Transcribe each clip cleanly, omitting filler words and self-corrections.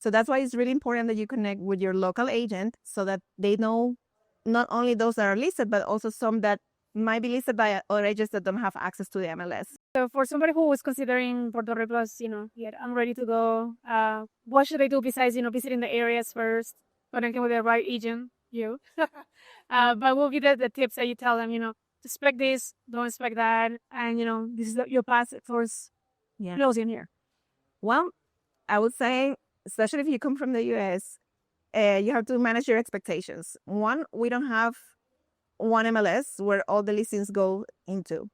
So that's why it's really important that you connect with your local agent so that they know not only those that are listed, but also some that might be listed by other agents that don't have access to the MLS. So for somebody who is considering Puerto Rico as, yeah, I'm ready to go, what should I do besides, visiting the areas first, connecting with the right agent, you? But we'll give the tips that you tell them, expect this, don't expect that, and, this is your path towards closing here. Well, I would say, especially if you come from the US, you have to manage your expectations. One, we don't have one MLS where all the listings go into.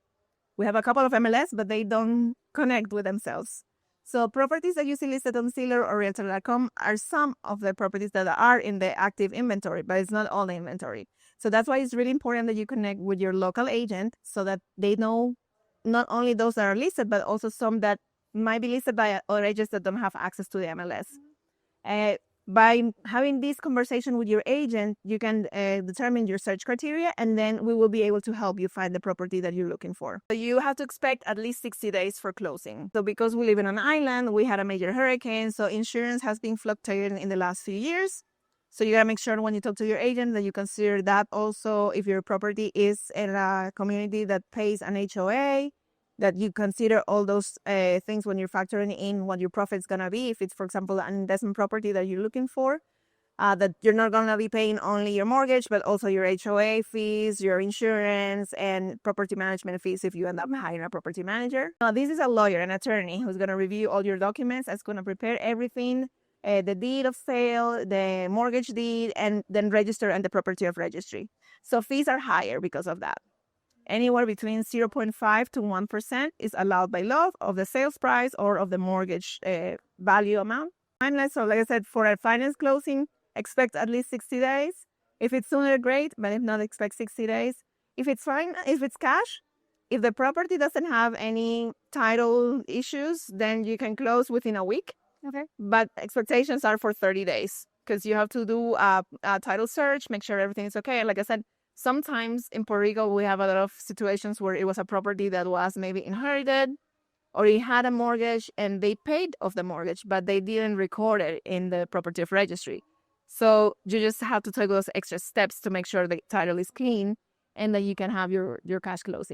We have a couple of MLS, but they don't connect with themselves. So properties that you see listed on Zillow or Realtor.com are some of the properties that are in the active inventory, but it's not all the inventory. So that's why it's really important that you connect with your local agent so that they know not only those that are listed, but also some that might be listed by other agents that don't have access to the MLS. By having this conversation with your agent, you can determine your search criteria, and then we will be able to help you find the property that you're looking for. So you have to expect at least 60 days for closing. So because we live in an island, we had a major hurricane, so insurance has been fluctuating in the last few years. So you gotta make sure when you talk to your agent that you consider that also if your property is in a community that pays an HOA, that you consider all those things when you're factoring in what your profit's gonna be. If it's, for example, an investment property that you're looking for, that you're not gonna be paying only your mortgage, but also your HOA fees, your insurance, and property management fees if you end up hiring a property manager. Now, this is a lawyer, an attorney, who's gonna review all your documents, that's gonna prepare everything, the deed of sale, the mortgage deed, and then register and the property of registry. So fees are higher because of that. Anywhere between 0.5 to 1% is allowed by law of the sales price or of the mortgage value amount. So like I said, for a finance closing, expect at least 60 days. If it's sooner, great, but if not, expect 60 days. If it's fine, if it's cash, if the property doesn't have any title issues, then you can close within a week. Okay. But expectations are for 30 days because you have to do a title search, make sure everything is okay. And like I said, sometimes in Puerto Rico, we have a lot of situations where it was a property that was maybe inherited or it had a mortgage and they paid off the mortgage, but they didn't record it in the property of registry. So you just have to take those extra steps to make sure the title is clean and that you can have your cash closing.